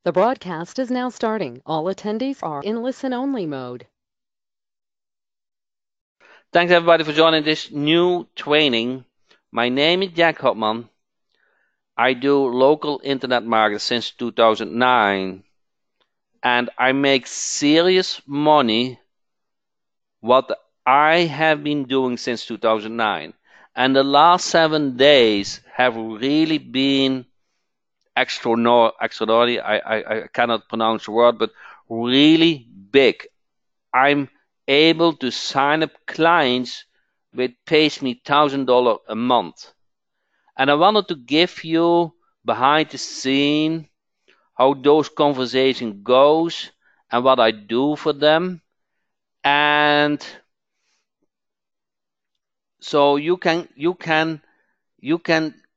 The broadcast is now starting. All attendees are in listen-only mode. Thanks everybody for joining this new training. My name is Jack Hopman. I do local internet marketing since 2009 and I make serious money what I have been doing since 2009. And the last 7 days have really been extraordinary. I cannot pronounce the word, but really big. I'm able to sign up clients which pays me $1,000 a month. And I wanted to give you behind the scene how those conversations goes and what I do for them. And so you can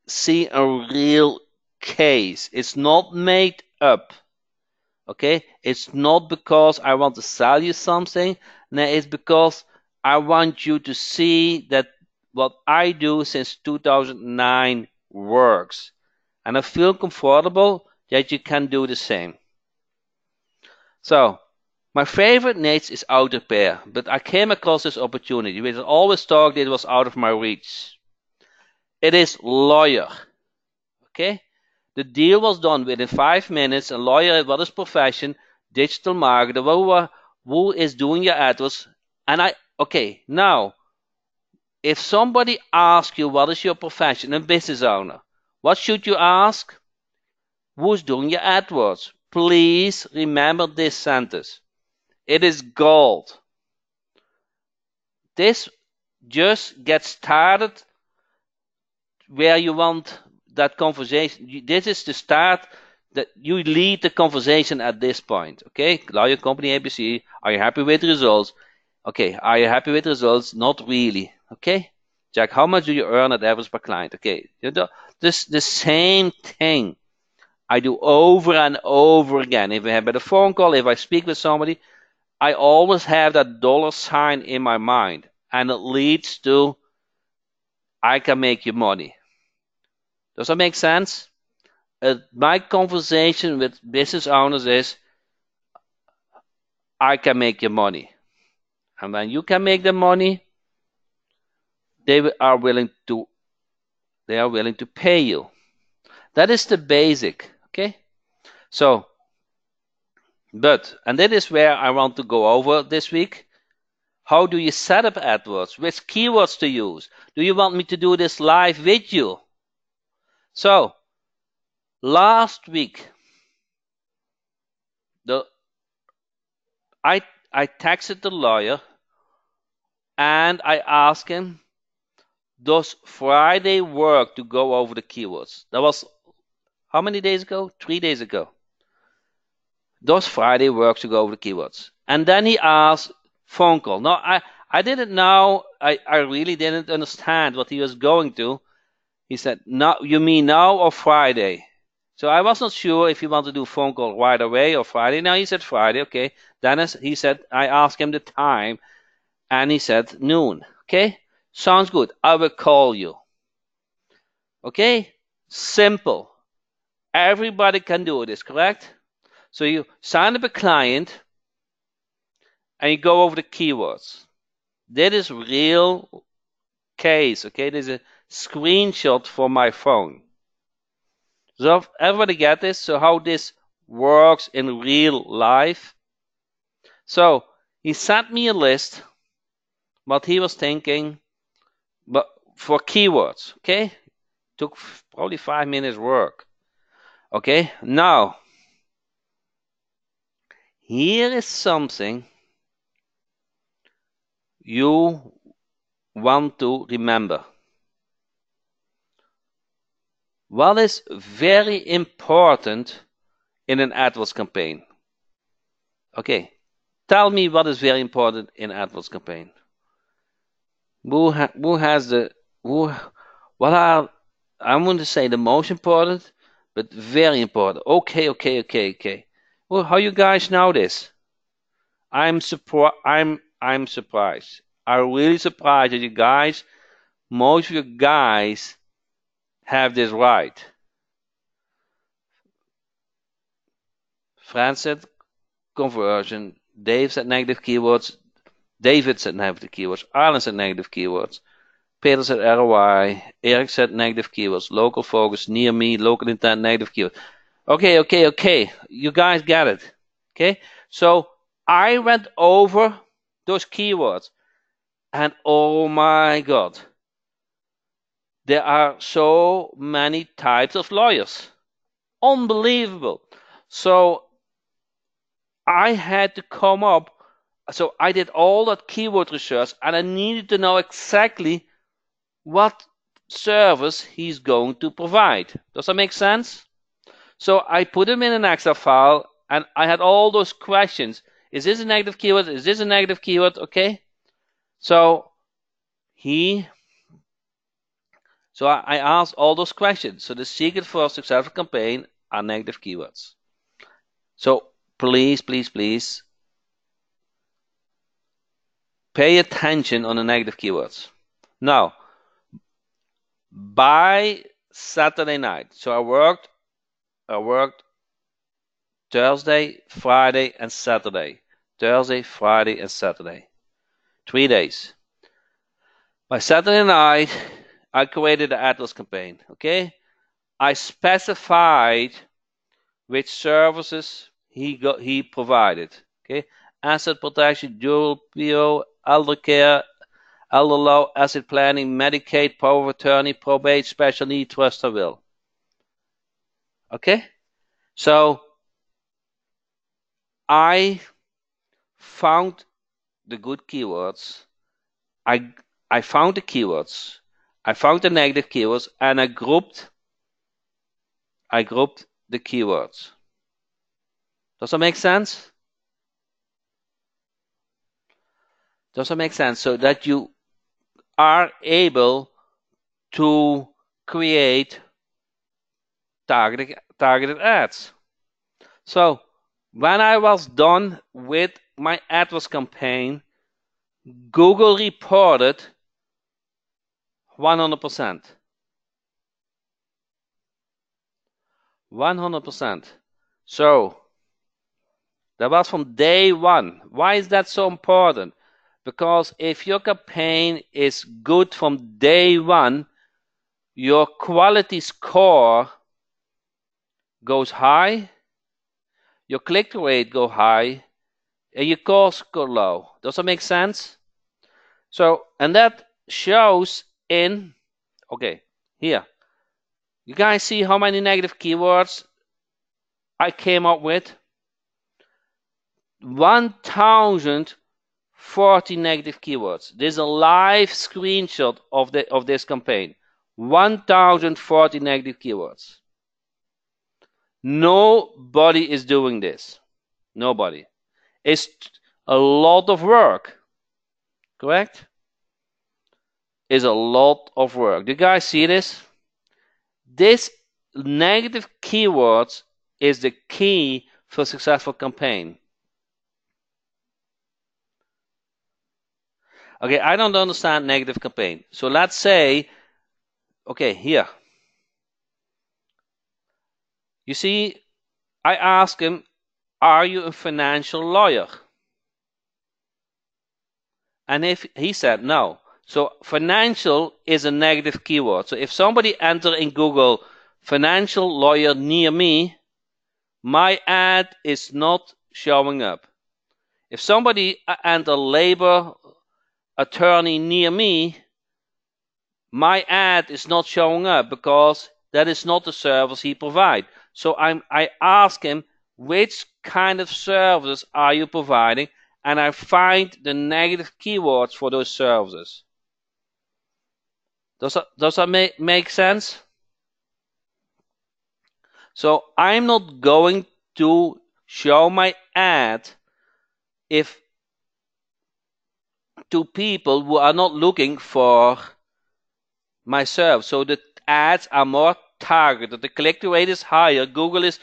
see a real case. It's not made up. Okay? It's not because I want to sell you something. No, it's because I want you to see that what I do since 2009 works. And I feel comfortable that you can do the same. So, my favorite niche is out repair, but I came across this opportunity, which I always thought it was out of my reach. It is lawyer. Okay? The deal was done within 5 minutes. A lawyer, what is profession? Digital marketer, who is doing your AdWords. And okay, now, if somebody asks you what is your profession, a business owner, what should you ask? Who's doing your AdWords? Please remember this sentence. It is gold. This just gets started where you want that conversation. This is the start that you lead the conversation at this point. Okay, lawyer company ABC. Are you happy with the results? Okay, are you happy with the results? Not really. Okay, Jack, how much do you earn at average per client? Okay, this the same thing I do over and over again. If I have a phone call, if I speak with somebody, I always have that dollar sign in my mind, and it leads to I can make you money. Does that make sense? My conversation with business owners is I can make you money. And when you can make the money, they are willing to pay you. That is the basic. Okay? So, and that is where I want to go over this week. How do you set up AdWords? Which keywords to use? Do you want me to do this live with you? So, last week, I texted the lawyer and I asked him, does Friday work to go over the keywords? That was how many days ago? 3 days ago. Does Friday work to go over the keywords? And then he asked phone call. Now, I didn't know, I really didn't understand what he was going to. He said, no, you mean now or Friday? So I was not sure if he wanted to do phone call right away or Friday. Now he said Friday, okay. Then he said, I asked him the time, and he said noon. Okay, sounds good. I will call you. Okay, simple. Everybody can do this, correct? So you sign up a client, and you go over the keywords. That is real case. Okay, there's a screenshot for my phone. So everybody get this? So how this works in real life? So he sent me a list, what he was thinking, but for keywords, okay? Took probably 5 minutes work. Okay, now, here is something you want to remember. What is very important in an AdWords campaign? Okay, tell me what is very important in an AdWords campaign. What are, I'm going to say the most important, but very important. Okay. Well, how you guys know this? I'm surprised. I'm surprised. I'm really surprised that you guys, most of you guys, have this right. Fran said conversion. Dave said negative keywords. David said negative keywords. Arlen said negative keywords. Peter said ROI. Eric said negative keywords. Local focus, near me, local intent, negative keywords. Okay. You guys got it. Okay. So I went over those keywords, and oh my God, there are so many types of lawyers. Unbelievable. So I had to come up. So I did all that keyword research, and I needed to know exactly what service he's going to provide. Does that make sense? So I put him in an Excel file, and I had all those questions. Is this a negative keyword? Is this a negative keyword? Okay. So I asked all those questions. So the secret for a successful campaign are negative keywords. So please pay attention on the negative keywords. Now, by Saturday night, so I worked Thursday, Friday, and Saturday. Thursday, Friday, and Saturday. 3 days. By Saturday night, I created the Atlas campaign. Okay? I specified which services he provided. Okay? Asset protection, dual PO, elder care, elder law, asset planning, Medicaid, power of attorney, probate, special need, trust or will. Okay? So I found the good keywords. I found the keywords. I found the negative keywords, and I grouped the keywords. Does that make sense? Does that make sense? So that you are able to create targeted ads. So when I was done with my AdWords campaign, Google reported 100%. 100%. So that was from day one. Why is that so important? Because if your campaign is good from day one, your quality score goes high, your click-through rate go high, and your costs go low. Does that make sense? So, and that shows in, okay, here. You guys see how many negative keywords I came up with? 1,040 negative keywords. This is a live screenshot of this campaign. 1,040 negative keywords. Nobody is doing this. Nobody. It's a lot of work. Correct? It's a lot of work. Do you guys see this? This negative keywords is the key for a successful campaign. Okay, I don't understand negative campaign. So let's say, okay, here. You see, I asked him, are you a financial lawyer? And if he said no. So financial is a negative keyword. So if somebody enter in Google financial lawyer near me, my ad is not showing up. If somebody enter labor attorney near me, my ad is not showing up because that is not the service he provides. So I ask him, which kind of services are you providing? And I find the negative keywords for those services. Does that make sense? So I'm not going to show my ad to people who are not looking for my service. So the ads are more targeted. The click-through rate is higher. Google is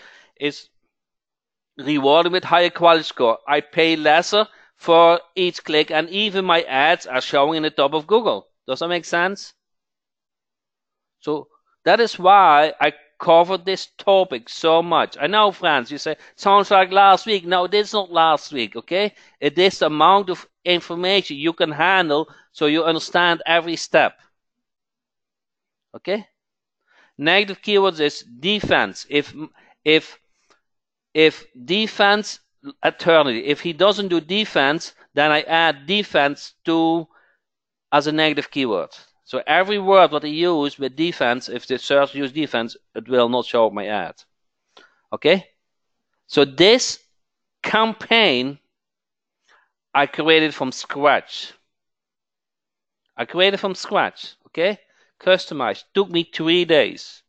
rewarding with higher quality score. I pay lesser for each click, and even my ads are showing in the top of Google. Does that make sense? So that is why I covered this topic so much. I know, friends, you say, sounds like last week. No, this is not last week, okay? It is the amount of information you can handle so you understand every step. Okay? Negative keywords is defense. If defense eternity, if he doesn't do defense, then I add defense to as a negative keyword. So every word that I use with defense, if the search use defense, it will not show up my ad. Okay? So this campaign I created from scratch. Okay? Customized. Took me 3 days.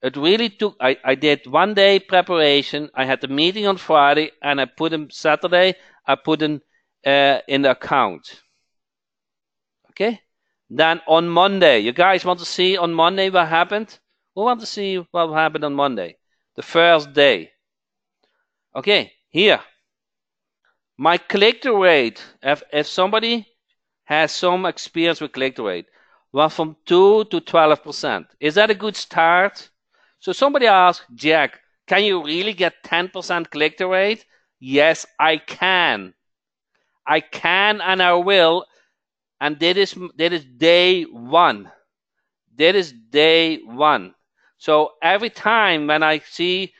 It really took, I did 1 day preparation. I had the meeting on Friday and I put in Saturday, I put in the account. Okay? Then on Monday, you guys want to see on Monday what happened? Who want to see what happened on Monday? The first day. Okay, here. My click-through rate, if somebody has some experience with click-through rate, was from 2 to 12%. Is that a good start? So somebody asked, Jack, can you really get 10% click-through rate? Yes, I can. I can and I will. And that is day one. That is day one. So every time when I see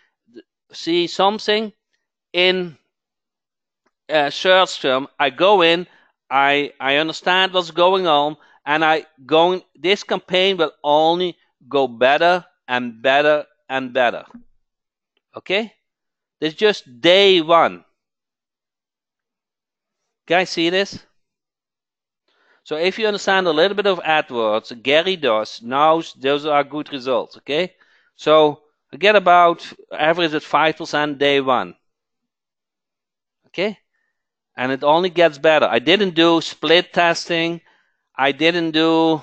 something in a search term, I go in, I understand what's going on, and this campaign will only go better and better and better. Okay? This is just day one. Guys, see this? So if you understand a little bit of AdWords, Gary does, knows those are good results, okay? So I get about average at 5% day one. Okay? And it only gets better. I didn't do split testing. I didn't do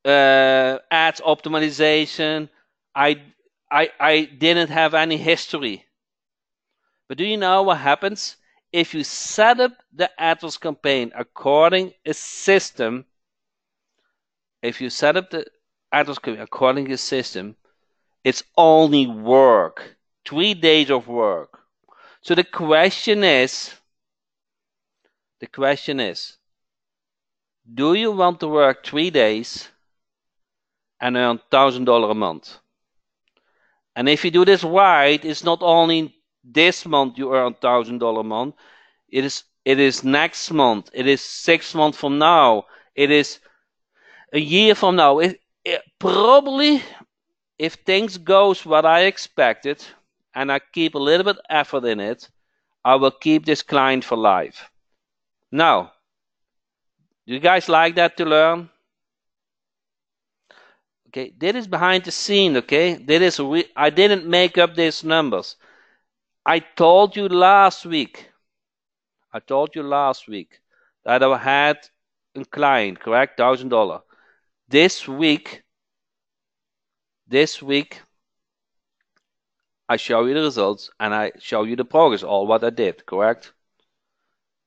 ads optimization. I didn't have any history. But do you know what happens? If you set up the AdWords campaign according a system, it's only work. 3 days of work. So the question is, do you want to work 3 days and earn $1,000 a month? And if you do this right, it's not only this month you earn $1,000 a month. It is next month. It is 6 months from now. It is a year from now. Probably, if things goes what I expected, and I keep a little bit effort in it, I will keep this client for life. Now, do you guys like that to learn? Okay, this is behind the scene. Okay, I didn't make up these numbers. I told you last week that I had a client, correct? $1,000. This week, I show you the results and I show you the progress, all what I did, correct?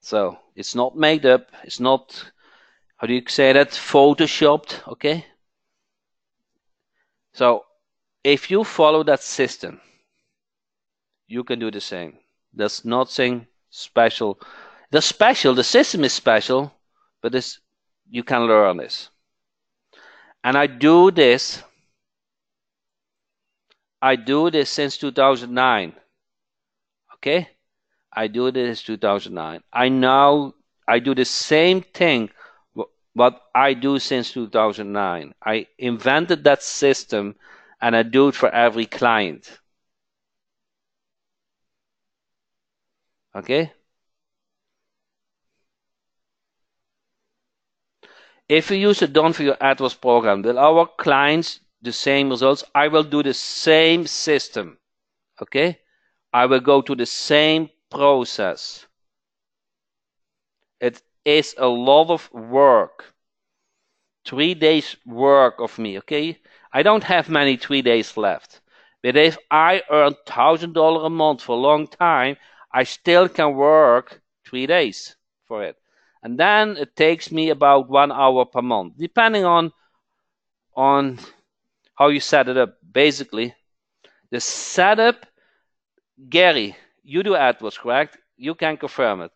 So it's not made up. It's not, how do you say that? Photoshopped, okay? So if you follow that system, you can do the same. There's nothing special. The system is special, but you can learn this. And I do this since 2009. Okay? I do this 2009. I do the same thing what I do since 2009. I invented that system and I do it for every client. Okay? If you use the Done for Your AdWords program, will our clients the same results? I will do the same system. Okay? I will go to the same process. It is a lot of work. 3 days work of me, okay? I don't have many 3 days left. But if I earn $1,000 a month for a long time, I still can work 3 days for it. And then it takes me about 1 hour per month, depending on how you set it up. basically, the setup, Gary, you do AdWords, correct? You can confirm it.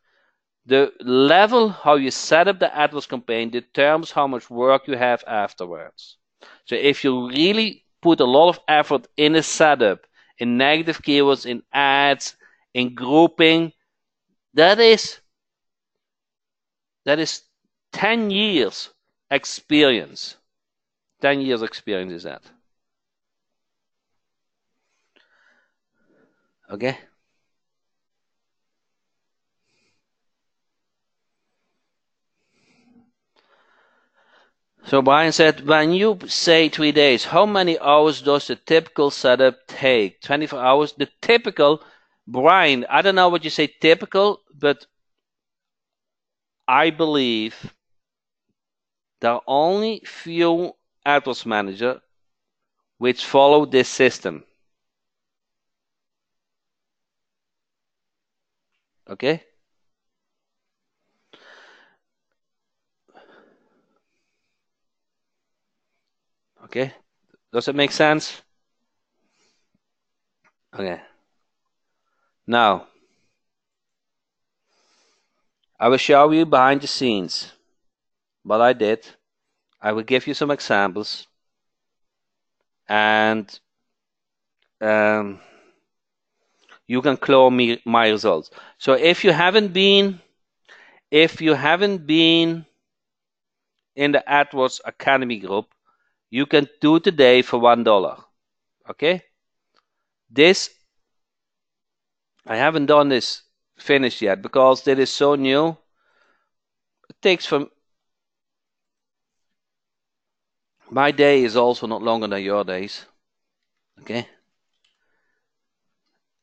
The level how you set up the AdWords campaign determines how much work you have afterwards. So if you really put a lot of effort in a setup, in negative keywords, in ads, in grouping, that is 10 years experience. 10 years experience is that. Okay? So Brian said, when you say 3 days, how many hours does the typical setup take? 24 hours? The typical, Brian, I don't know what you say typical, but I believe there are only few AdWords managers which follow this system. Okay? Okay? Does it make sense? Okay. Now, I will show you behind the scenes what I did. I will give you some examples. And you can clone my results. So if you haven't been in the AdWords Academy group, you can do today for $1. Okay? This, I haven't done this finished yet because it is so new. It takes from my day is also not longer than your days. Okay?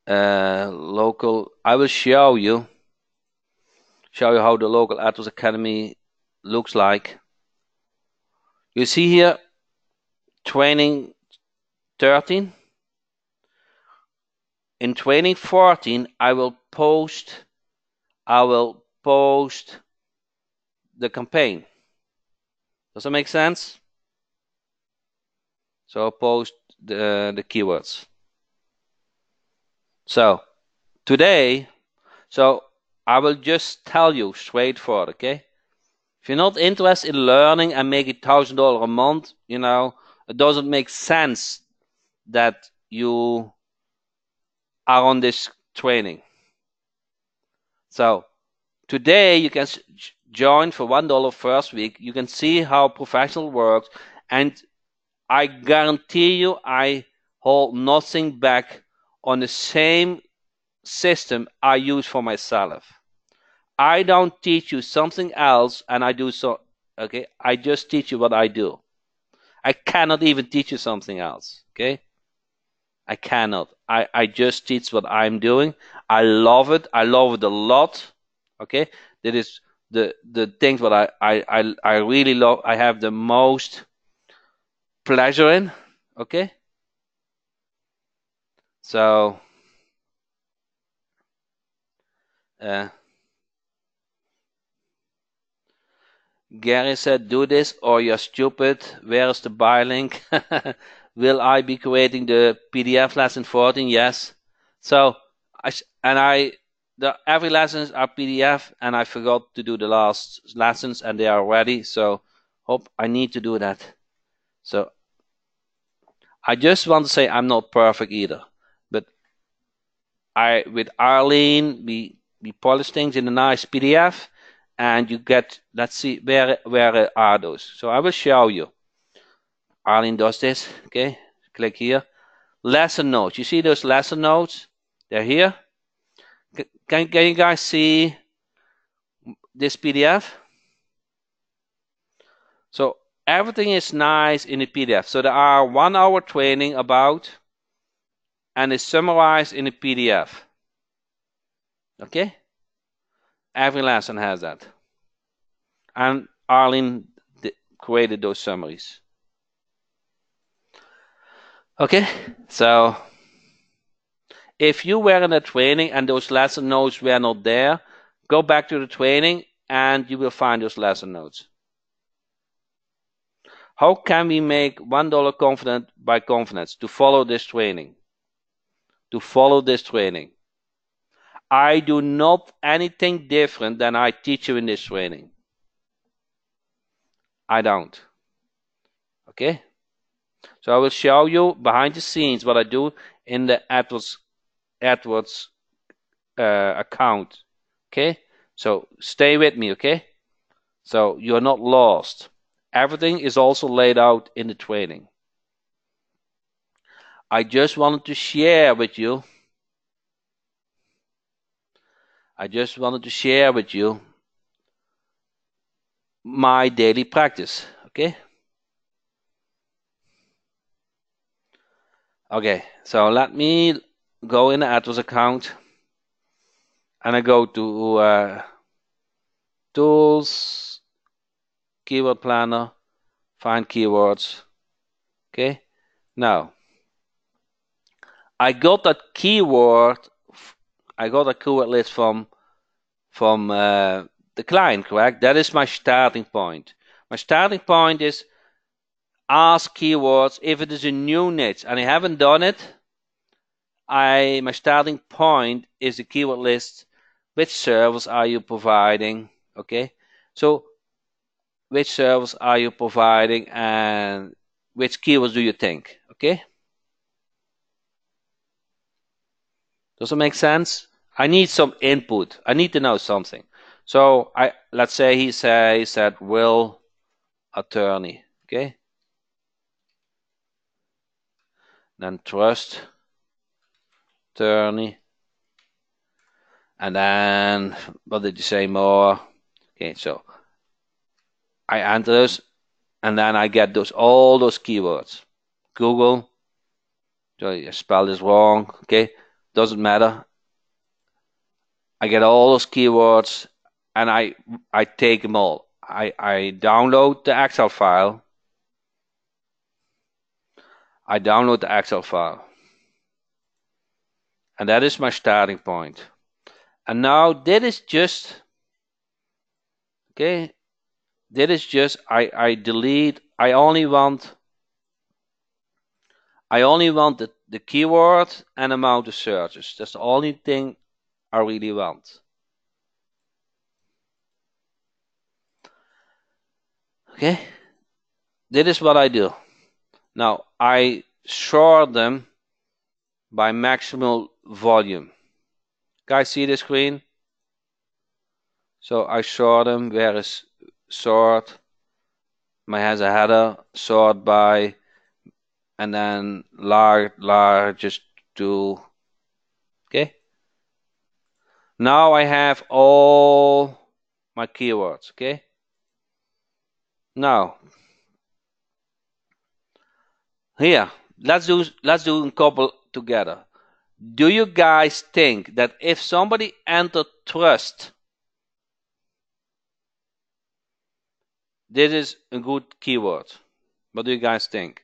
Local, I will show you how the local AdWords Academy looks like. You see here, training 13. In training 14, I will post the campaign. Does that make sense? So I'll post the keywords. So today, I will just tell you straightforward, okay? If you're not interested in learning and making $1,000 a month, it doesn't make sense that you are on this training. So today you can join for $1 first week. You can see how professional works, and I guarantee you I hold nothing back on the same system I use for myself. I don't teach you something else and I do so, okay? I just teach you what I do. I cannot even teach you something else, okay? I cannot. I just teach what I'm doing. I love it. I love it a lot, okay? That is the things what I really love. I have the most pleasure in, okay? So, Gary said, do this or you're stupid. Where is the buy link? Will I be creating the PDF lesson 14? Yes. So, every lessons are PDF, and I forgot to do the last lessons, and they are ready. So, hope I need to do that. So, I just want to say I'm not perfect either, but with Arlene, we polish things in a nice PDF, and you get, let's see, where are those? So I will show you. Arlene does this, okay? Click here. Lesson notes. You see those lesson notes? They're here. Can you guys see this PDF? So everything is nice in the PDF. So there are 1 hour training about, and it's summarized in a PDF. Okay? Every lesson has that. And Arlene created those summaries. Okay? So if you were in a training and those lesson notes were not there, go back to the training and you will find those lesson notes. How can we make $1 confident by confidence to follow this training? To follow this training. I do not anything different than I teach you in this training. I don't. Okay? So I will show you behind the scenes what I do in the AdWords account. Okay? So stay with me, okay? So you're not lost. Everything is also laid out in the training. I just wanted to share with you. My daily practice, okay? Okay, so let me go in the AdWords account and I go to Tools, Keyword Planner, Find Keywords. Okay, now I got that keyword list from the client, correct? That is my starting point. My starting point is ask keywords if it is a new niche and I haven't done it. My starting point is the keyword list. Which service are you providing? Okay, so which service are you providing and which keywords do you think? Okay, does it make sense? I need some input. I need to know something. So let's say he said will attorney. Okay, then trust attorney, and then what did you say more? Okay, so I enter those, and then I get all those keywords. Google. So I spell this wrong. Okay, doesn't matter. I get all those keywords, and I take them all. I download the Excel file. And that is my starting point. And now that is just, okay, I delete. I only want the keyword and amount of searches. That's the only thing I really want. Okay, that is what I do. Now I sort them by maximal volume. Guys, see the screen? So I sort them. Where is sort? My has a header, sort by, and then largest to. Okay. Now I have all my keywords. Okay. Now here, let's do a couple together. Do you guys think that if somebody entered trust, this is a good keyword? What do you guys think?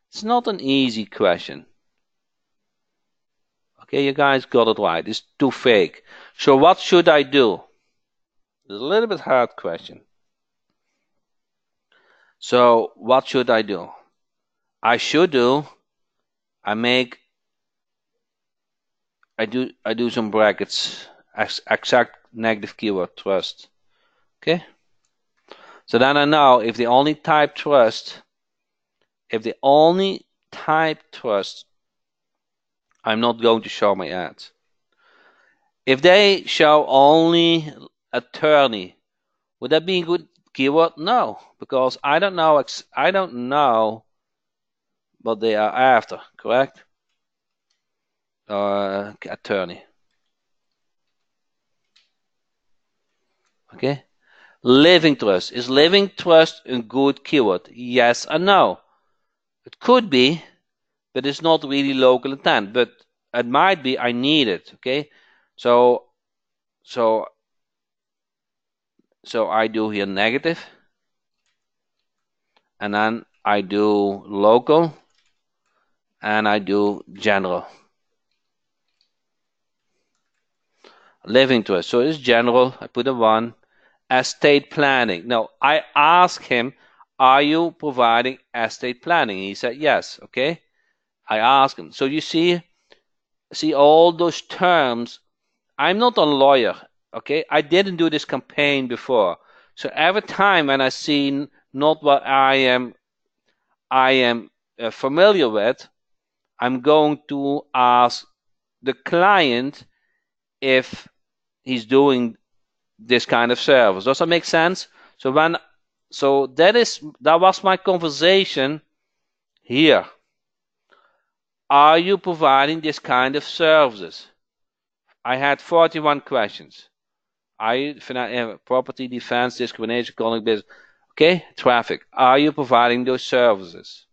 It's not an easy question. Okay, you guys got it right. It's too fake. So what should I do? It's a little bit hard question. So what should I do? I do some brackets. Exact negative keyword trust. Okay. So then I know if they only type trust, I'm not going to show my ads. If they show only attorney, would that be a good keyword? No, because I don't know what they are after, correct? Attorney. Okay. Living trust. Is living trust a good keyword? Yes and no. It could be, but it's not really local intent. But it might be I need it. Okay. So I do here negative, and then I do local, and I do general. Living trust. So it's general. I put a 1. Estate planning. Now I ask him, are you providing estate planning? He said, yes. Okay. I asked him. So you see all those terms. I'm not a lawyer. Okay. I didn't do this campaign before. So every time when I see not what I am familiar with, I'm going to ask the client if he's doing this kind of service. Does that make sense? So that was my conversation here. Are you providing this kind of services? I had 41 questions. Are you property defense, discrimination, calling business? Okay, traffic. Are you providing those services?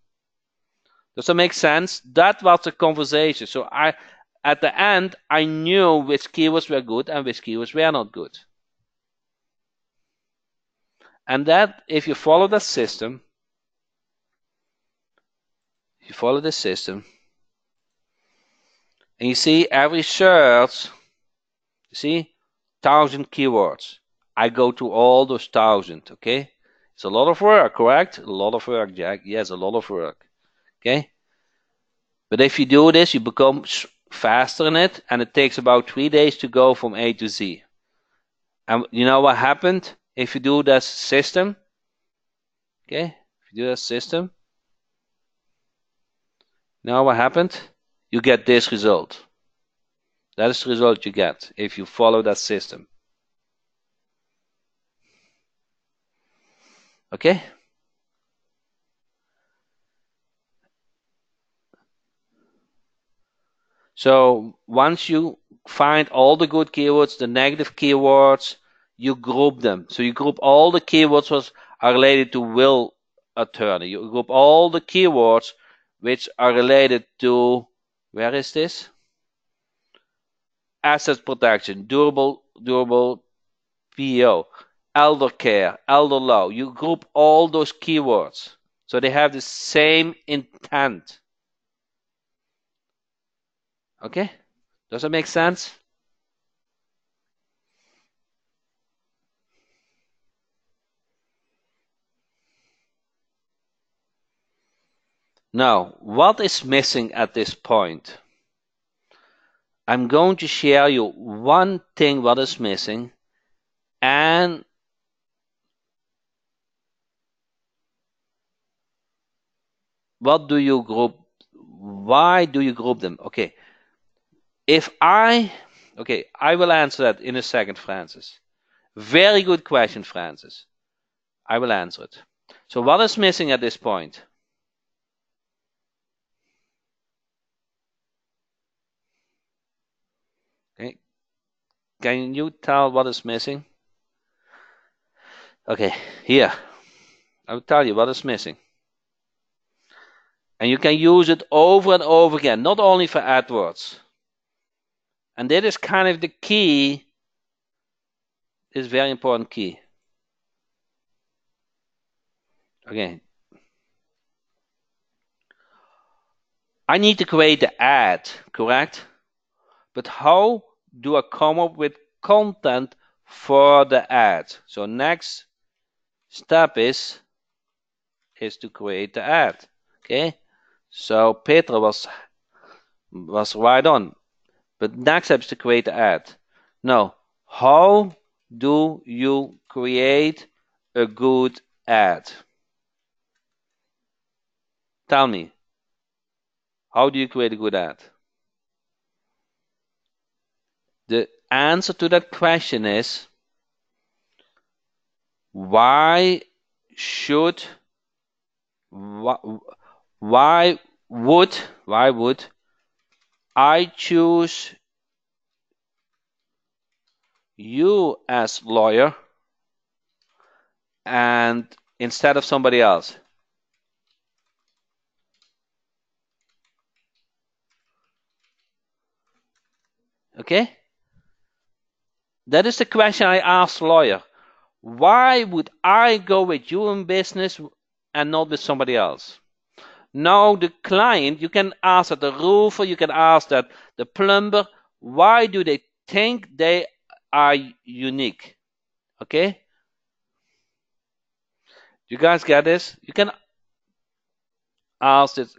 Does that make sense? That was the conversation. So at the end, I knew which keywords were good and which keywords were not good. And that, if you follow the system, and you see every search, you see, 1,000 keywords. I go to all those 1,000, okay? It's a lot of work, correct? A lot of work, Jack. Yes, a lot of work, okay? But if you do this, you become faster in it, and it takes about 3 days to go from A to Z. And you know what happened if you do that system? Okay, if you do that system, you know what happened? You get this result. That is the result you get if you follow that system. Okay? So once you find all the good keywords, the negative keywords, you group them. So you group all the keywords which are related to will attorney. You group all the keywords which are related to, where is this? Asset protection, durable PO, elder care, elder law. You group all those keywords so they have the same intent. Okay? Does that make sense? Now, what is missing at this point? I'm going to share you one thing what is missing, and what do you group? Why do you group them? Okay. I will answer that in a second, Francis. Very good question, Francis. I will answer it. So what is missing at this point? Okay. Can you tell what is missing? Okay, here. I will tell you what is missing. And you can use it over and over again, not only for AdWords. And that is kind of the key, is very important key. Okay. I need to create the ad, correct? But how do I come up with content for the ad? So next step is to create the ad. Okay. So Petra was right on. But next step is to create the ad. Now, how do you create a good ad? Tell me. How do you create a good ad? The answer to that question is, why would I choose you as lawyer and instead of somebody else? Okay? That is the question I asked lawyer. Why would I go with you in business and not with somebody else? Now the client, you can ask that the roofer, you can ask that the plumber, why do they think they are unique? Okay? You guys get this? You can ask this.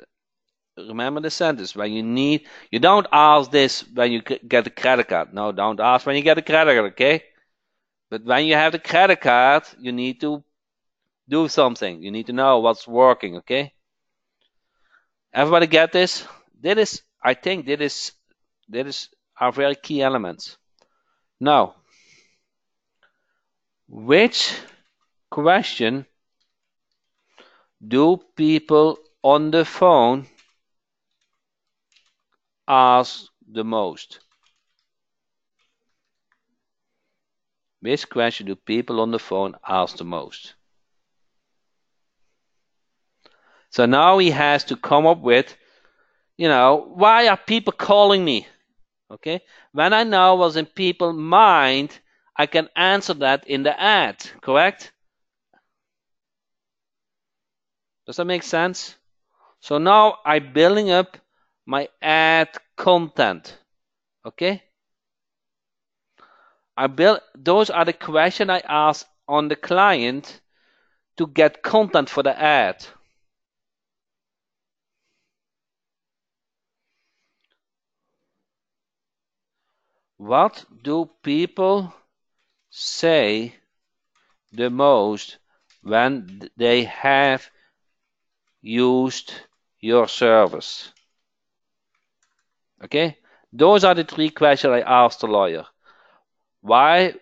Remember the sentence when you don't ask this when you get a credit card. No, don't ask when you get a credit card, okay? But when you have the credit card, you need to do something. You need to know what's working, okay? Everybody get this? I think this are very key elements. Now, which question do people on the phone ask the most? Which question do people on the phone ask the most? So now he has to come up with, why are people calling me? Okay. When I know what's in people's mind, I can answer that in the ad, correct? Does that make sense? So now I'm building up my ad content. Okay? Those are the questions I ask on the client to get content for the ad. What do people say the most when they have used your service? Okay? Those are the 3 questions I asked the lawyer. Why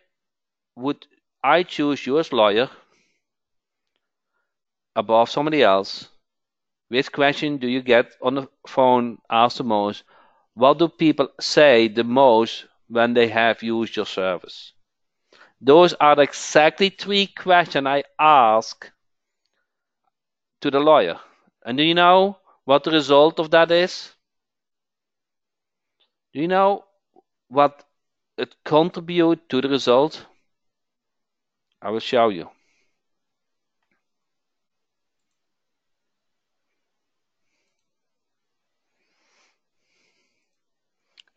would I choose you as lawyer above somebody else? Which question do you get on the phone asked the most? What do people say the most when they have used your service? Those are exactly 3 questions I ask to the lawyer. And do you know what the result of that is? Do you know what it contributes to the result? I will show you.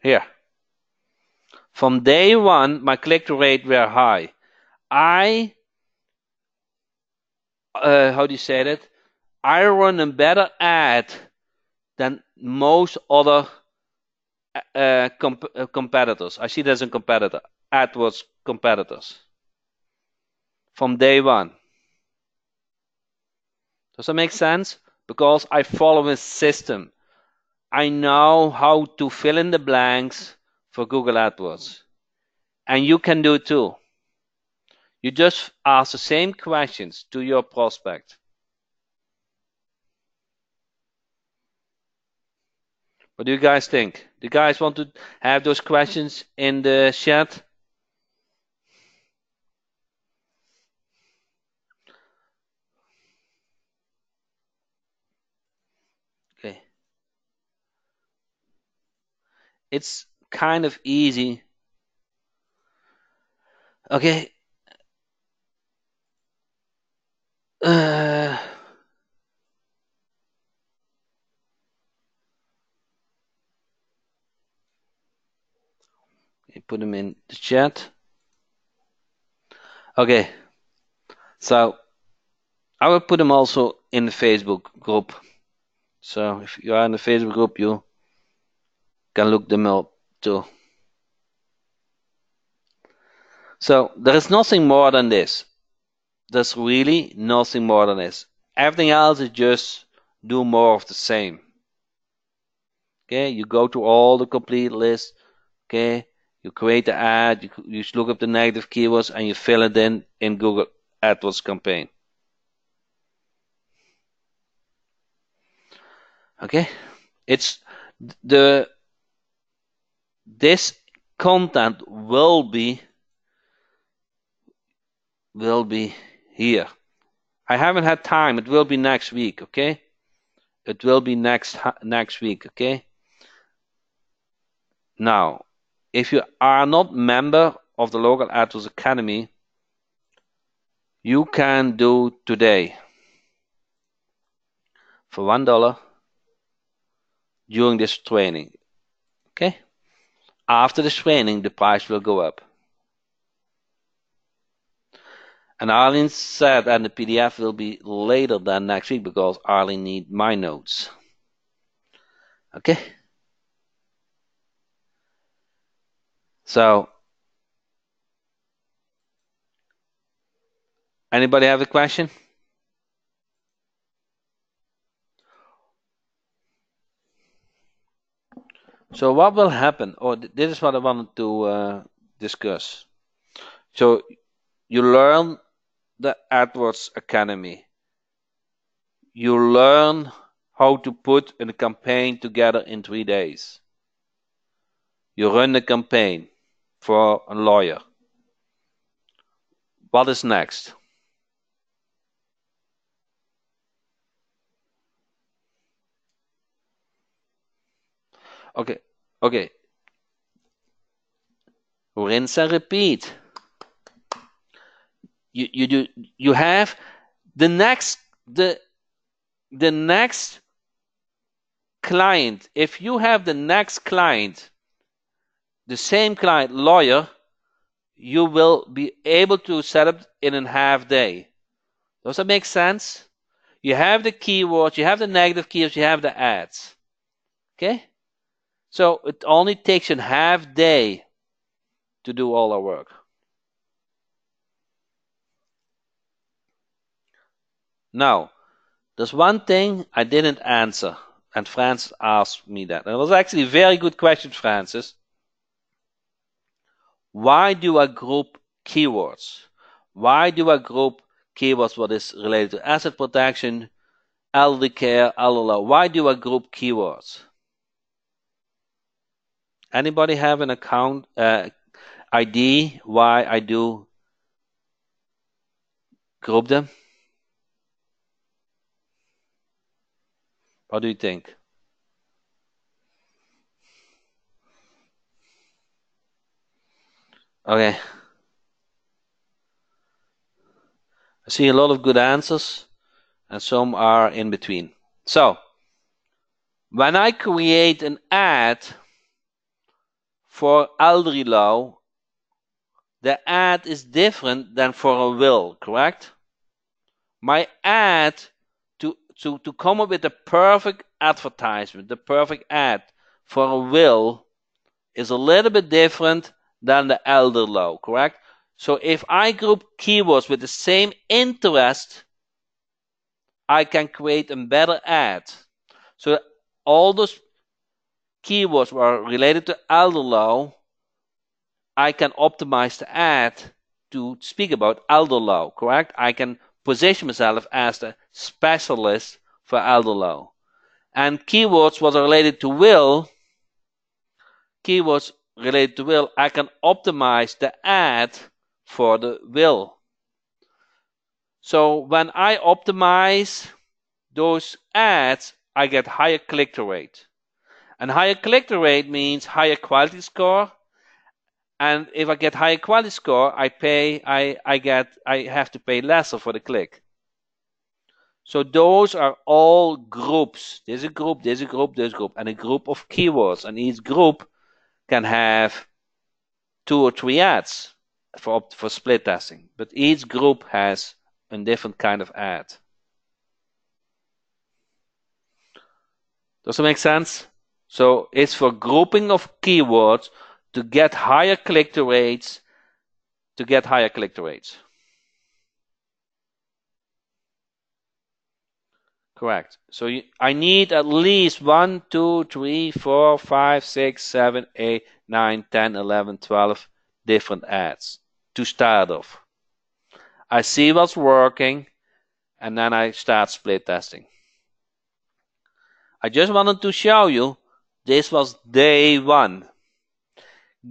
Here. From day one, my click-through rate were high. How do you say that? I run a better ad than most other competitors. I see that as a competitor. AdWords competitors. From day one. Does that make sense? Because I follow a system. I know how to fill in the blanks for Google AdWords. And you can do it too. You just ask the same questions to your prospect. What do you guys think? Do you guys want to have those questions in the chat? Okay. It's kind of easy. Okay. Put them in the chat. Okay. So I will put them also in the Facebook group. So if you are in the Facebook group, you can look them up too. So there is nothing more than this. There's really nothing more than this. Everything else is just do more of the same. Okay, you go to all the complete list. Okay, you create the ad, you look up the negative keywords, and you fill it in Google AdWords campaign. Okay, it's this content will be here. I haven't had time. It will be next week. Okay, it will be next week. Okay. Now, if you are not member of the local AdWords Academy, you can do today for $1 during this training. Okay? After this training, the price will go up. And Arlene said, and the PDF will be later than next week because Arlene needs my notes. Okay? So, anybody have a question? So what will happen? Or this is what I wanted to discuss. So you learn the AdWords Academy. You learn how to put a campaign together in 3 days. You run the campaign for a lawyer. What is next? Okay, okay. Rinse and repeat. You have the next client. If you have the next client, the same client, lawyer, you will be able to set up in a half day. Does that make sense? You have the keywords, you have the negative keywords, you have the ads. Okay? So it only takes a half day to do all our work. Now, there's one thing I didn't answer, and Francis asked me that. And it was actually a very good question, Francis. Why do I group keywords? Why do I group keywords what is related to asset protection, elderly care, elder law? Why do I group keywords? Anybody have an account ID why I do group them? What do you think? Okay. I see a lot of good answers and some are in between. So, when I create an ad for elderly law, the ad is different than for a will, correct? My ad to come up with the perfect advertisement, the perfect ad for a will is a little bit different than the elder law, correct? So if I group keywords with the same interest, I can create a better ad. So all those keywords were related to elder law, I can optimize the ad to speak about elder law, correct? I can position myself as the specialist for elder law. And keywords what are related to will, I can optimize the ad for the will. So when I optimize those ads, I get higher click-through rate. And higher click-through rate means higher quality score. And if I get higher quality score, I have to pay lesser for the click. So those are all groups. There's a group, there's a group, there's a group, and a group of keywords. And each group can have 2 or 3 ads for split testing. But each group has a different kind of ad. Does that make sense? So it's for grouping of keywords to get higher click-through rates, Correct. So I need at least 1, 2, 3, 4, 5, 6, 7, 8, 9, 10, 11, 12 different ads to start off. I see what's working, and then I start split testing. I just wanted to show you this was day 1.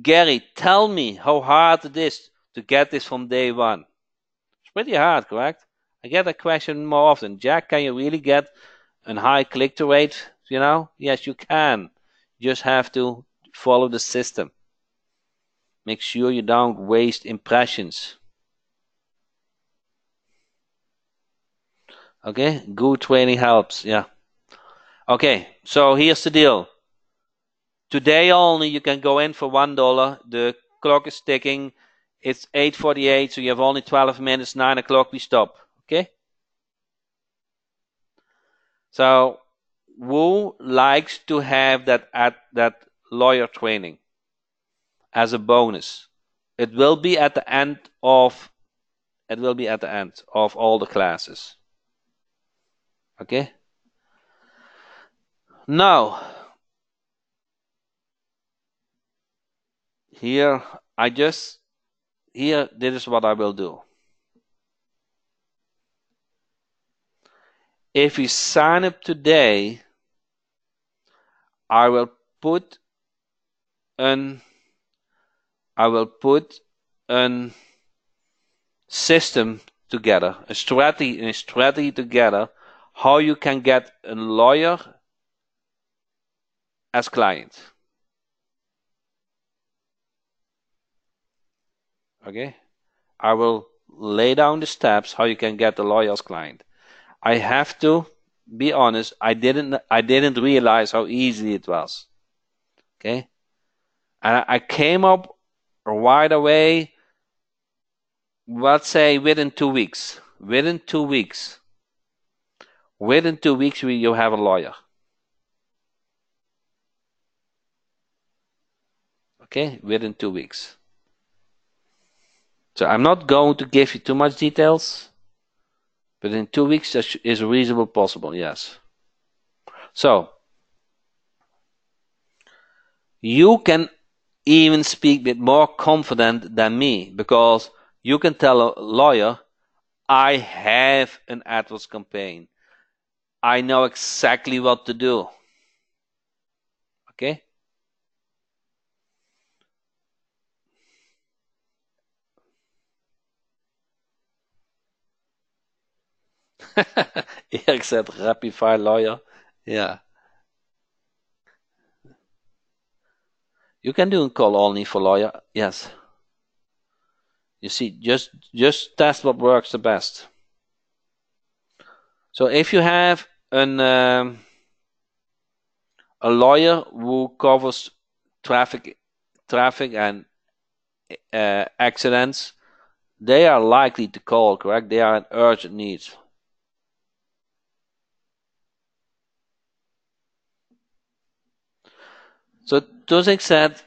Gary, tell me how hard it is to get this from day 1. It's pretty hard, correct? I get that question more often. Jack, can you really get a high click-through rate? Yes, you can. You just have to follow the system. Make sure you don't waste impressions. Okay, good training helps. Yeah. Okay, so here's the deal. Today only you can go in for $1. The clock is ticking. It's 8:48, so you have only 12 minutes. 9 o'clock, we stop. Okay? So, who likes to have that lawyer training as a bonus? It will be at the end of all the classes. Okay? Now, here this is what I will do. If you sign up today, I will put an system together, a strategy together, how you can get a lawyer as client. Okay? I will lay down the steps how you can get the lawyer as client. I have to be honest, I didn't realize how easy it was. Okay? And I came up right away, let's say within 2 weeks. Within 2 weeks, you have a lawyer. Okay? Within 2 weeks. So I'm not going to give you too much details, but in 2 weeks that is reasonable possible, yes. So, you can even speak with more confident than me, because you can tell a lawyer, I have an AdWords campaign. I know exactly what to do. Okay? Erik said, rapid fire lawyer. Yeah. You can do a call only for lawyer. Yes. You see, just test what works the best. So if you have a lawyer who covers traffic and accidents, they are likely to call, correct? They are an urgent need. So Tuzek said,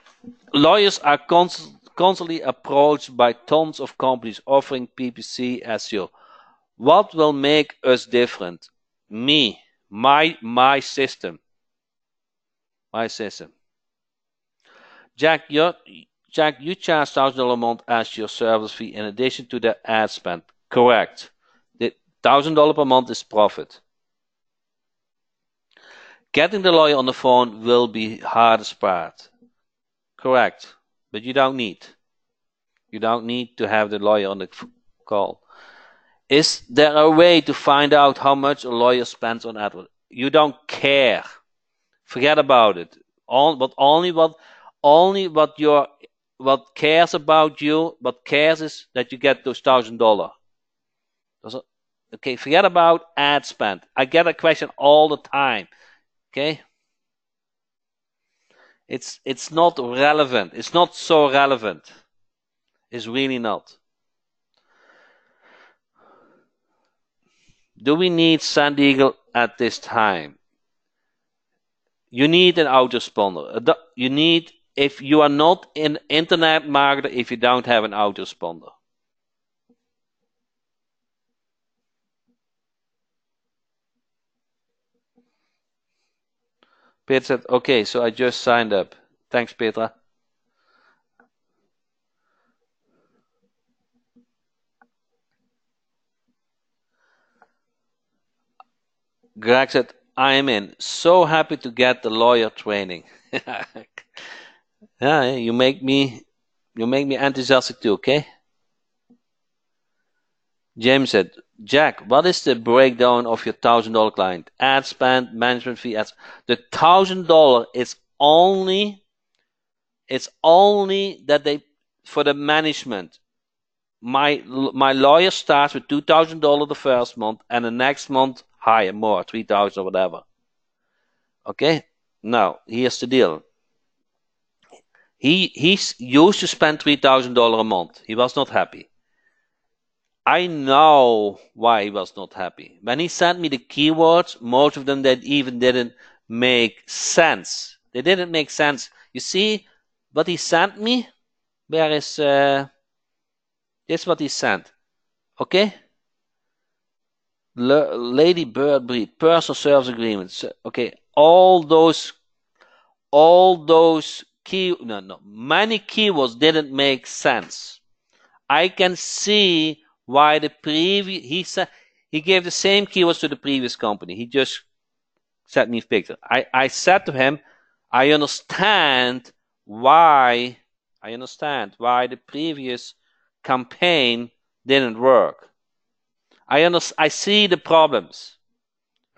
lawyers are constantly approached by tons of companies offering PPC SEO. What will make us different? Me, my system. My system. Jack, you charge $1,000 a month as your service fee in addition to the ad spend. Correct. The $1,000 per month is profit. Getting the lawyer on the phone will be hardest part. Correct. But you don't need to have the lawyer on the call. Is there a way to find out how much a lawyer spends on AdWords? You don't care. Forget about it. Only what cares about you, what cares is that you get those $1,000. Okay, forget about ad spend. I get a question all the time. Okay? It's not relevant. It's not so relevant. It's really not. Do we need Sand Eagle at this time? You need an autoresponder. You need, if you are not an internet marketer, if you don't have an autoresponder. Peter said, okay, so I just signed up. Thanks, Petra. Greg said, I am in. So happy to get the lawyer training. Yeah, you make me enthusiastic too, okay? James said, Jack, what is the breakdown of your $1,000 client? Ad spend, management fee, ads. The $1,000 is only that they, for the management. My lawyer starts with $2,000 the first month, and the next month higher, more, 3,000 or whatever. Okay? Now, here's the deal. He used to spend $3,000 a month. He was not happy. I know why he was not happy. When he sent me the keywords, most of them that even didn't make sense. They didn't make sense. You see what he sent me? Where is this? Is what he sent? Okay. Lady Bird breed, personal service agreements. Okay, all those many keywords didn't make sense. I can see why the previous he gave the same keywords to the previous company. He just sent me picture. I said to him, I understand why the previous campaign didn't work. I see the problems.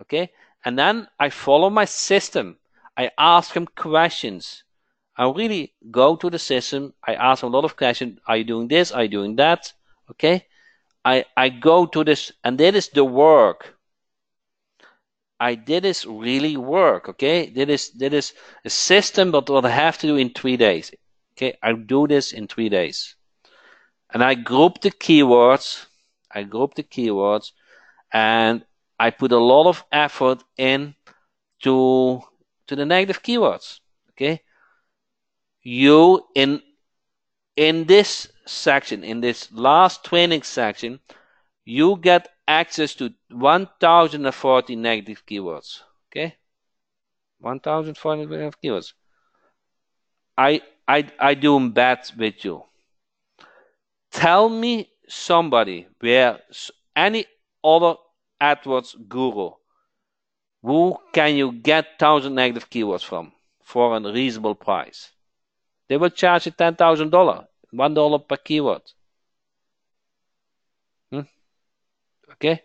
Okay? And then I follow my system. I ask him questions. I really go to the system. I ask him a lot of questions. Are you doing this? Are you doing that? Okay? I go to this, and that is the work. I did this really work. Okay? That is a system, but what I have to do in 3 days. Okay? I do this in 3 days. And I group the keywords. And I put a lot of effort in to the negative keywords. Okay, you in this section, in this last training section, you get access to 1,040 negative keywords. Okay, 1,040 negative keywords. I do bet with you. Tell me somebody where any other AdWords guru, who can you get 1,000 negative keywords from for a reasonable price? They will charge you $10,000, $1 per keyword. Okay,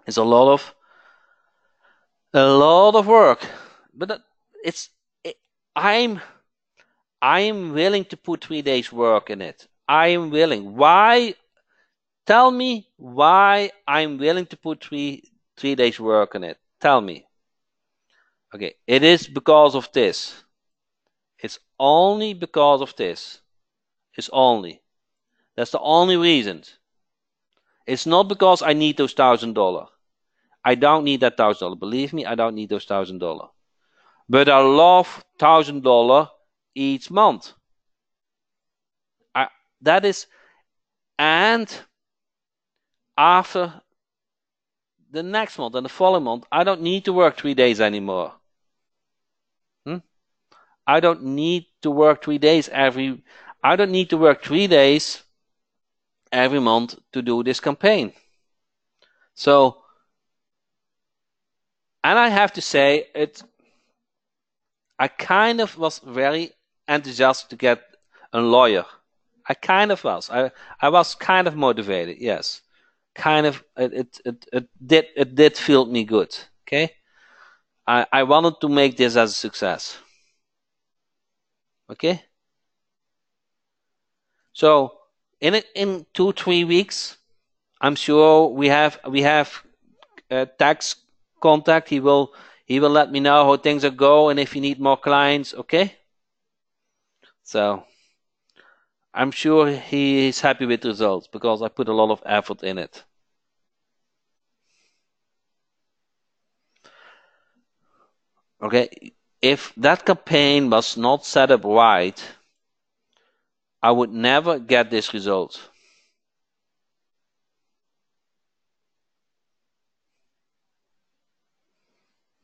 it's a lot of work, but I'm willing to put 3 days work in it. I'm willing. Why? Tell me why I'm willing to put three days work in it. Tell me. Okay, it is because of this. It's only because of this. It's only. That's the only reason. It's not because I need those $1,000. I don't need that $1,000. Believe me, I don't need those $1,000. But I love $1,000 each month. That is, and after the next month and the following month, I don't need to work 3 days anymore. I don't need to work 3 days every month to do this campaign. So, and I have to say, I kind of was very enthusiastic to get a lawyer. I kind of was. I was kind of motivated. Yes, kind of. It did feel me good. Okay, I wanted to make this as a success. Okay. So in 2-3 weeks, I'm sure we have tax contact. He will let me know how things are going and if you need more clients. Okay. So I'm sure he is happy with the results because I put a lot of effort in it. Okay, if that campaign was not set up right, I would never get this result.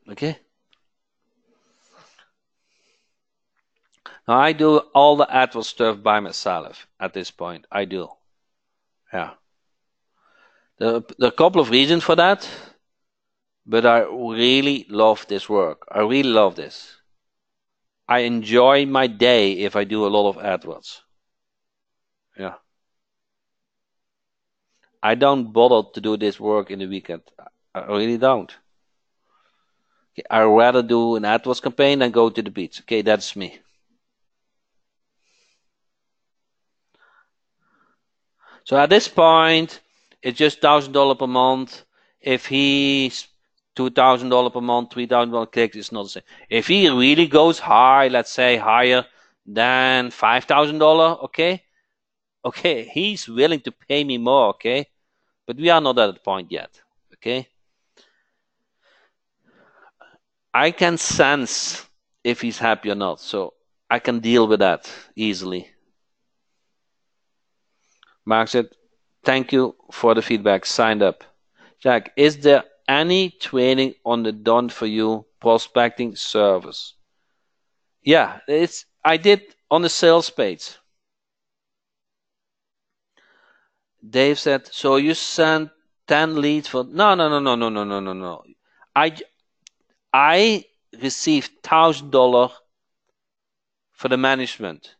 Okay. Now I do all the AdWords stuff by myself at this point. I do. Yeah. There are a couple of reasons for that, but I really love this work. I really love this. I enjoy my day if I do a lot of AdWords. Yeah. I don't bother to do this work in the weekend. I really don't. Okay, I'd rather do an AdWords campaign than go to the beach. Okay, that's me. So at this point, it's just $1,000 per month. If he $2,000 per month, $3,000 clicks is not the same. If he really goes high, let's say higher than $5,000, okay, he's willing to pay me more, okay, but we are not at that point yet, okay. I can sense if he's happy or not, so I can deal with that easily. Mark said, thank you for the feedback. Signed up. Jack, is there any training on the done for you prospecting service? Yeah, I did on the sales page. Dave said, so you sent 10 leads for no. I received $1,000 for the management.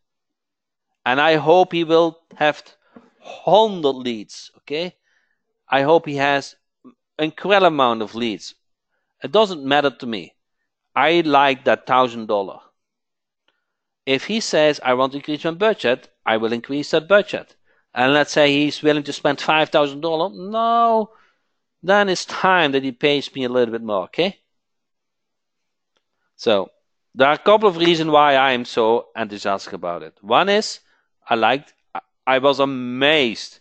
And I hope he will have 100 leads, okay? I hope he has an incredible amount of leads. It doesn't matter to me. I like that $1,000. If he says, I want to increase my budget, I will increase that budget. And let's say he's willing to spend $5,000. No, then it's time that he pays me a little bit more, okay? So there are a couple of reasons why I am so enthusiastic about it. One is I was amazed.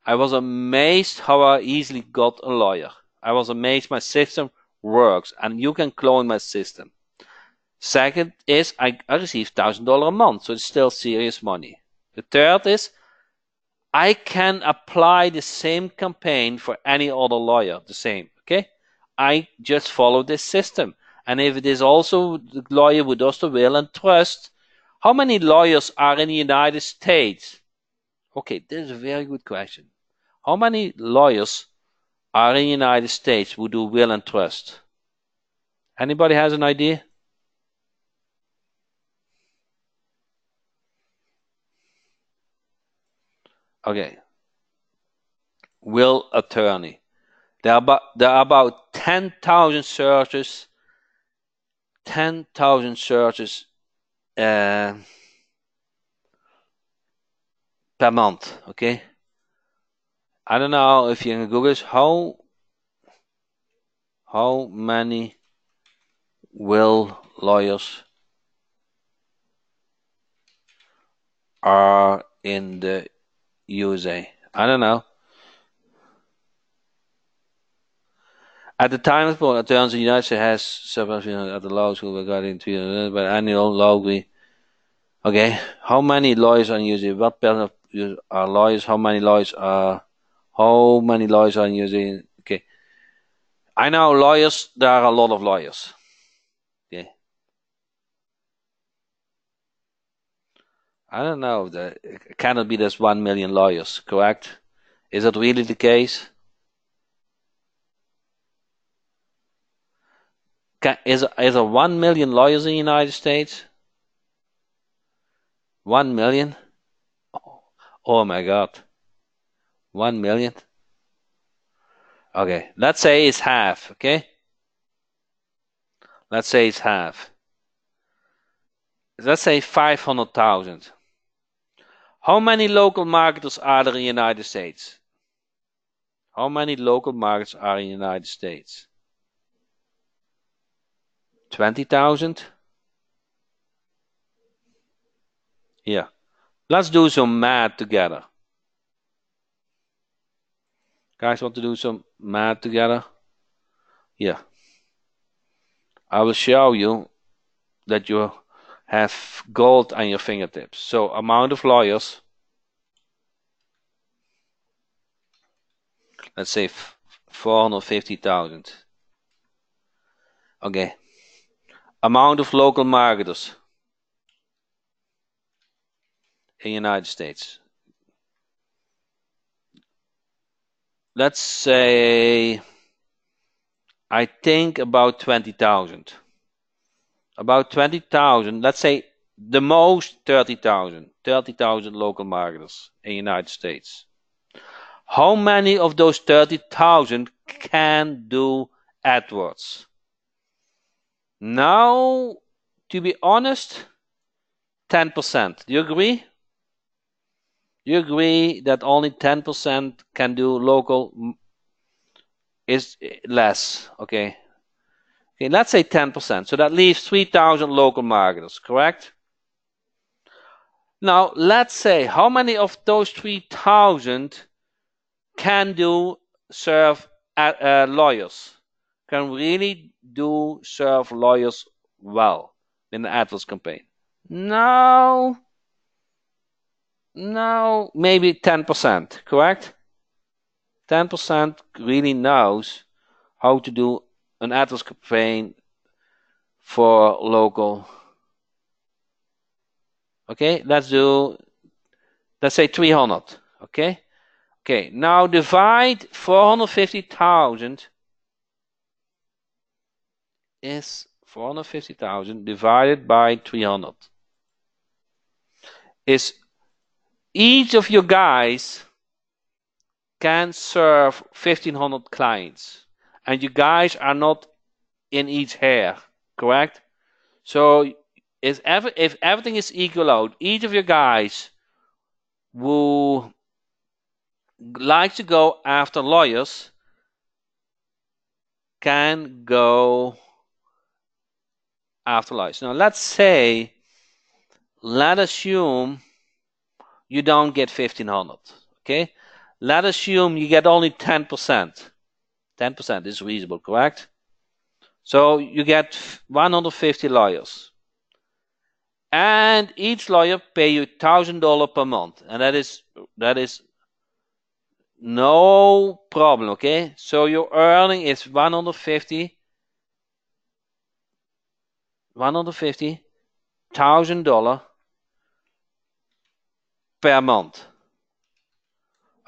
I was amazed how I easily got a lawyer. I was amazed my system works, and you can clone my system. Second is I received $1,000 a month, so it's still serious money. The third is I can apply the same campaign for any other lawyer, the same, okay? I just follow this system. And if it is also the lawyer who does the will and trust, how many lawyers are in the United States? Okay, this is a very good question. How many lawyers are in the United States who do will and trust? Anybody has an idea? Okay. Will attorney. There are about 10,000 searches. 10,000 searches per month. Okay. I don't know if you can Google this. How many will lawyers are in the USA? I don't know. At the time of the attorneys, the United States has several at the law school regarding but annual law. Okay, how many lawyers are using? What percent of are lawyers? How many lawyers are? How many lawyers are using? Okay, I know lawyers. There are a lot of lawyers. Okay, I don't know. It cannot be there's 1 million lawyers, correct? Is that really the case? Is there 1 million lawyers in the United States? 1 million? Oh my God. 1 million? Okay, let's say it's half, okay? Let's say it's half. Let's say 500,000. How many local marketers are there in the United States? How many local marketers are in the United States? 20,000? Yeah. Let's do some math together. Guys want to do some math together? Yeah. I will show you that you have gold on your fingertips. So amount of lawyers, let's say 450,000. Okay. Amount of local marketers in the United States. Let's say, I think about 20,000. About 20,000, let's say the most 30,000. 30,000 local marketers in the United States. How many of those 30,000 can do AdWords? Now, to be honest, 10%. Do you agree? Do you agree that only 10% can do local is less. Okay. Okay, let's say 10%. So that leaves 3,000 local marketers, correct? Now, let's say how many of those 3,000 can serve lawyers, can really serve lawyers well in the AdWords campaign? No, maybe 10%, correct? 10% really knows how to do an AdWords campaign for local. Okay, let's say 300. Okay. Okay, now divide 450,000 is 450,000 divided by 300. Is each of you guys can serve 1,500 clients, and you guys are not in each hair, correct? So if everything is equal out, each of you guys who likes to go after lawyers can go after lawyers. Now let's assume you don't get 1,500. Okay, let's assume you get only 10%. 10% is reasonable, correct? So you get 150 lawyers, and each lawyer pay you $1,000 per month, and that is no problem. Okay, so your earning is 150,000 per month.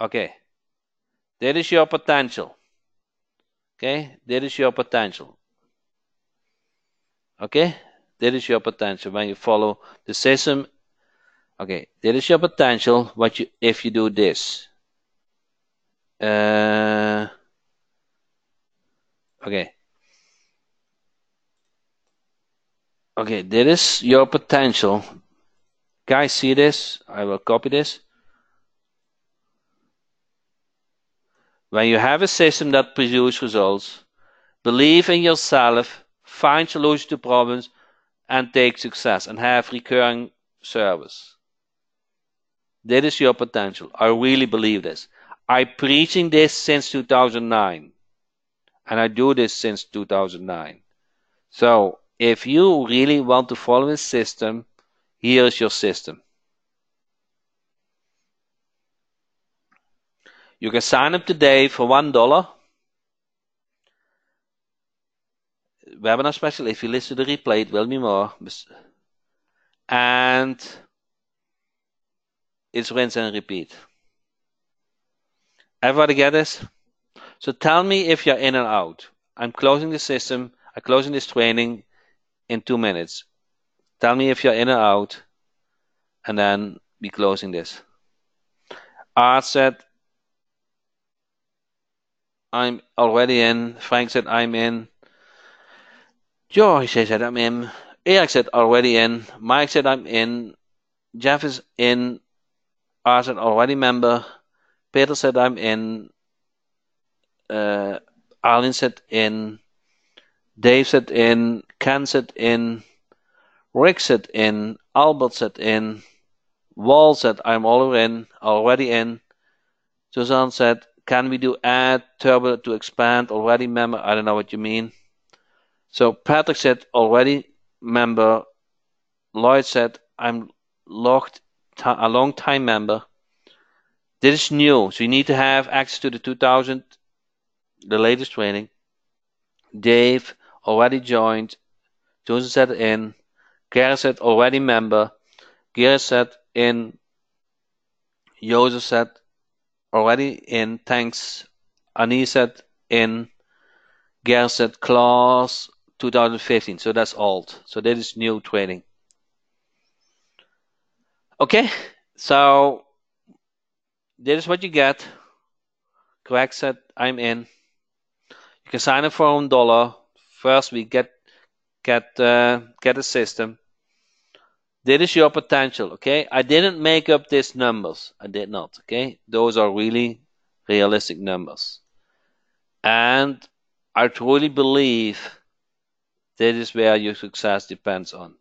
Okay, that is your potential. Okay, that is your potential. Okay, that is your potential when you follow the system. Okay, that is your potential. If you do this? Okay. Okay, that is your potential. Guys, see this? I will copy this. When you have a system that produces results, believe in yourself, find solutions to problems, and take success, and have recurring service. That is your potential. I really believe this. I'm preaching this since 2009, and I do this since 2009. So if you really want to follow this system, here is your system. You can sign up today for $1. Webinar special. If you listen to the replay, it will be more. And it's rinse and repeat. Everybody get this? So tell me if you're in and out. I'm closing the system. I'm closing this training in 2 minutes. Tell me if you're in and out, and then be closing this. Art said, I'm already in. Frank said, I'm in. George said, I'm in. Eric said, already in. Mike said, I'm in. Jeff is in. Art said, already member. Peter said, I'm in. Arlene said, in. Dave said, in. Ken said, in. Rick said, in. Albert said, in. Wall said, I'm already in. Suzanne said, can we do add turbo to expand? Already member. I don't know what you mean. So Patrick said, already member. Lloyd said, I'm logged a long time member. This is new, so you need to have access to the 2000, the latest training. Dave already joined. Susan said in. Gary said already member. Gary said in. Joseph said already in. Thanks. Annie said in. Gary said class 2015. So that's old. So that is new training. Okay. So this is what you get. Greg said I'm in. You can sign up for $1. First we get a system. This is your potential, okay? I didn't make up these numbers. I did not, okay? Those are really realistic numbers. And I truly believe that is where your success depends on.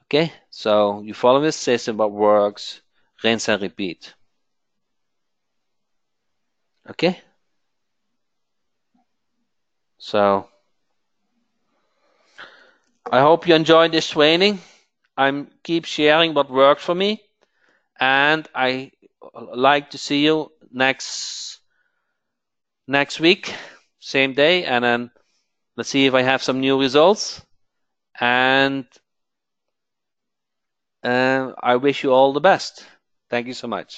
Okay? So you follow this system, what works, rinse and repeat. Okay? So I hope you enjoyed this training. I'm keep sharing what worked for me, and I like to see you next week, same day, and then let's see if I have some new results. And I wish you all the best. Thank you so much.